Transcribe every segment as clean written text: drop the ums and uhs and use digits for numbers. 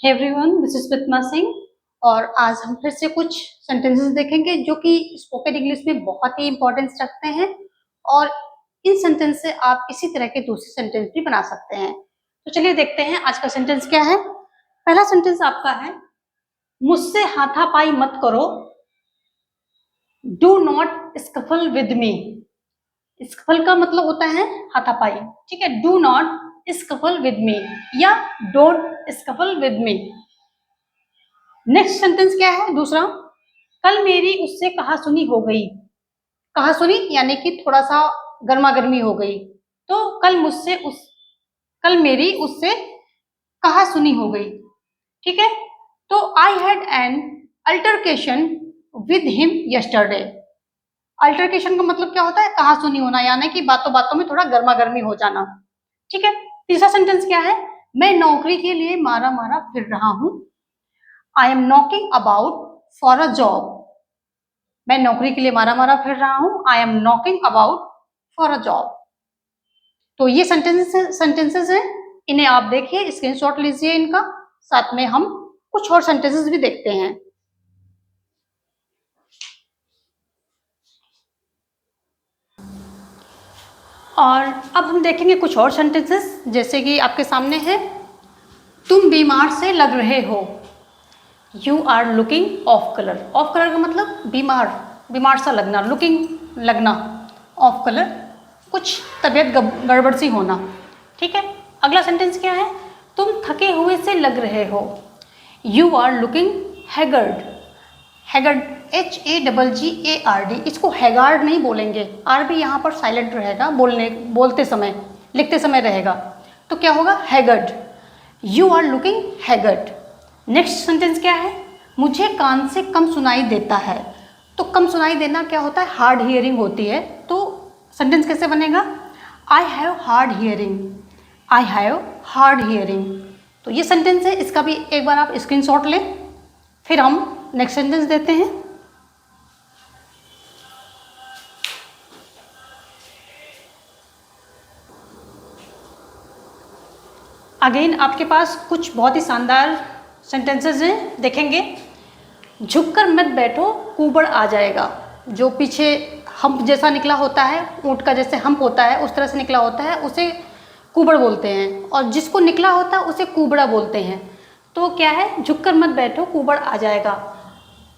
Hey everyone, this is Vitma Singh और आज हम फिर से कुछ सेंटेंसेस देखेंगे जो कि स्पोकन इंग्लिश में बहुत ही इंपॉर्टेंस रखते हैं और इन सेंटेंस से आप इसी तरह के दूसरे सेंटेंस भी बना सकते हैं। तो चलिए देखते हैं आज का सेंटेंस क्या है। पहला सेंटेंस आपका है, मुझसे हाथापाई मत करो, do not scuffle with me. Scuffle का मतलब होता है हाथापाई, ठीक है। Do not scuffle with me या don't scuffle with me. Next sentence क्या है दूसरा, कल मेरी उससे कहा सुनी हो गई। कहा सुनी यानी कि थोड़ा सा गर्मा गर्मी हो गई। तो कल मेरी उससे कहा सुनी हो गई, ठीक है। तो I had an altercation with him yesterday. Altercation का मतलब क्या होता है, कहा सुनी होना, यानी कि बातों बातों में थोड़ा गर्मा गर्मी हो जाना, ठीक है। तीसरा सेंटेंस क्या है, मैं नौकरी के लिए मारा मारा फिर रहा हूं। I am knocking about for a job. मैं नौकरी के लिए मारा मारा फिर रहा हूं। I am knocking about for a job. तो ये सेंटेंसेस हैं, इन्हें आप देखिए, स्क्रीनशॉट लीजिए इनका। साथ में हम कुछ और सेंटेंसेस भी देखते हैं। और अब हम देखेंगे कुछ और सेंटेंसेस, जैसे कि आपके सामने है, तुम बीमार से लग रहे हो। You are looking off colour. Off colour का मतलब बीमार, बीमार सा लगना, लुकिंग लगना, ऑफ कलर कुछ तबीयत गड़बड़ सी होना, ठीक है। अगला सेंटेंस क्या है, तुम थके हुए से लग रहे हो। You are looking haggard. Haggard HAGGARD, इसको हैगार्ड नहीं बोलेंगे, आर भी यहाँ पर साइलेंट रहेगा, बोलते समय, लिखते समय रहेगा। तो क्या होगा, haggard. You are looking haggard. Next sentence क्या है, मुझे कान से कम सुनाई देता है। तो कम सुनाई देना क्या होता है, हार्ड हियरिंग होती है। तो सेंटेंस कैसे बनेगा, I have hard hearing. I have hard hearing. तो ये सेंटेंस है, इसका भी एक बार आप स्क्रीनशॉट लें। फिर हम नेक्स्ट सेंटेंस देते हैं। अगेन आपके पास कुछ बहुत ही शानदार सेंटेंसेस हैं, देखेंगे। झुककर मत बैठो, कुबड़ आ जाएगा। जो पीछे हम्प जैसा निकला होता है, ऊंट का जैसे हम्प होता है उस तरह से निकला होता है, उसे कुबड़ बोलते हैं। और जिसको निकला होता है उसे कुबड़ा बोलते हैं। तो क्या है, झुककर मत बैठो, कुबड़ आ जाएगा।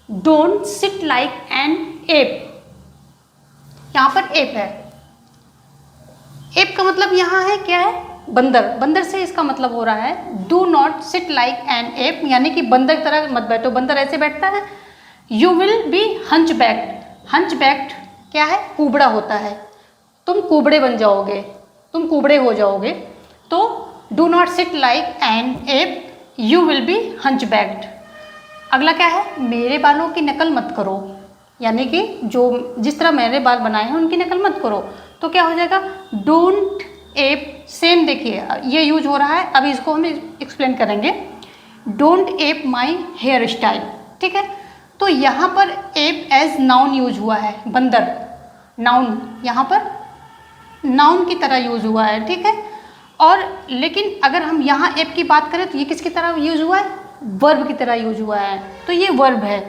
Don't sit like an app. यहाँ पर एप है। एप का मतलब यहाँ है क्या है, बंदर। बंदर से इसका मतलब हो रहा है do not sit like an app, यानी कि बंदर की तरह मत बैठो। बंदर ऐसे बैठता है। You will be hunch backed. Hunch backed क्या है, कुबड़ा होता है। तुम कुबड़े बन जाओगे, तुम कुबड़े हो जाओगे। तो do not sit like an app, you will be hunch backed. अगला क्या है, मेरे बालों की नकल मत करो, यानी कि जिस तरह मैंने बाल बनाए हैं उनकी नकल मत करो। तो क्या हो जाएगा, डोंट एप। सेम देखिए ये यूज हो रहा है, अभी इसको हम एक्सप्लेन करेंगे। Don't ape my hair style, ठीक है। तो यहाँ पर एप एज नाउन यूज हुआ है, बंदर नाउन, यहाँ पर नाउन की तरह यूज हुआ है, ठीक है। और लेकिन अगर हम यहाँ एप की बात करें तो ये किसकी तरह यूज हुआ है, वर्ब की तरह यूज हुआ है। तो ये वर्ब है,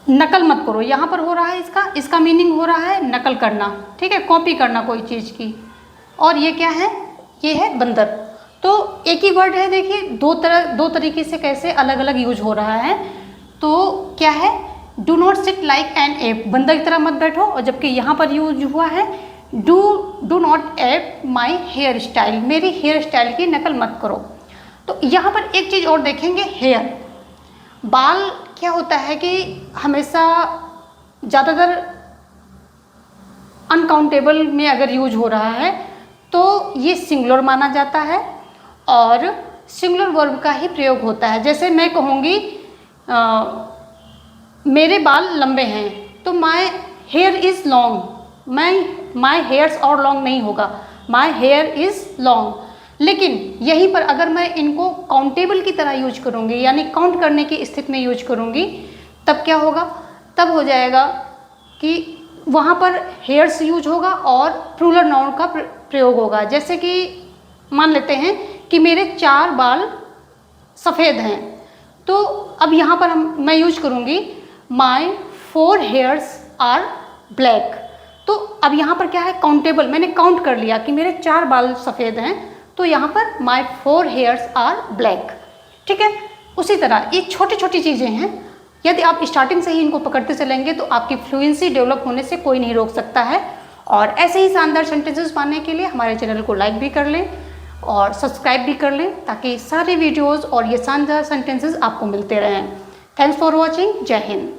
नकल मत करो यहाँ पर हो रहा है, इसका मीनिंग हो रहा है नकल करना, ठीक है, कॉपी करना कोई चीज़ की। और ये क्या है, ये है बंदर। तो एक ही वर्ड है, देखिए दो तरीके से कैसे अलग अलग यूज हो रहा है। तो क्या है, do not sit like an app, बंदर की तरह मत बैठो। और जबकि यहाँ पर यूज हुआ है do not ape my hair style, मेरी हेयर स्टाइल की नकल मत करो। तो यहाँ पर एक चीज़ और देखेंगे, हेयर, बाल क्या होता है कि हमेशा ज़्यादातर अनकाउंटेबल में अगर यूज हो रहा है तो ये सिंगुलर माना जाता है और सिंगुलर वर्ब का ही प्रयोग होता है। जैसे मैं कहूँगी मेरे बाल लंबे हैं, तो my here is long. My hairs और लॉन्ग नहीं होगा, माई हेयर इज़ लॉन्ग। लेकिन यहीं पर अगर मैं इनको काउंटेबल की तरह यूज करूँगी, यानी काउंट करने की स्थिति में यूज करूँगी, तब क्या होगा, तब हो जाएगा कि वहाँ पर हेयर्स यूज होगा और प्लूरल नाउन का प्रयोग होगा। जैसे कि मान लेते हैं कि मेरे 4 बाल सफ़ेद हैं। तो अब यहाँ पर मैं यूज करूँगी माई 4 hairs आर ब्लैक। तो अब यहाँ पर क्या है, काउंटेबल, मैंने काउंट कर लिया कि मेरे 4 बाल सफ़ेद हैं, तो यहाँ पर माई 4 hairs आर ब्लैक। ठीक है, उसी तरह ये छोटी छोटी चीज़ें हैं, यदि आप स्टार्टिंग से ही इनको पकड़ते चलेंगे तो आपकी फ्लुएंसी डेवलप होने से कोई नहीं रोक सकता है। और ऐसे ही शानदार सेंटेंसेस पाने के लिए हमारे चैनल को लाइक भी कर लें और सब्सक्राइब भी कर लें, ताकि सारे वीडियोस और ये शानदार सेंटेंसेस आपको मिलते रहें। Thanks for watching. जय हिंद।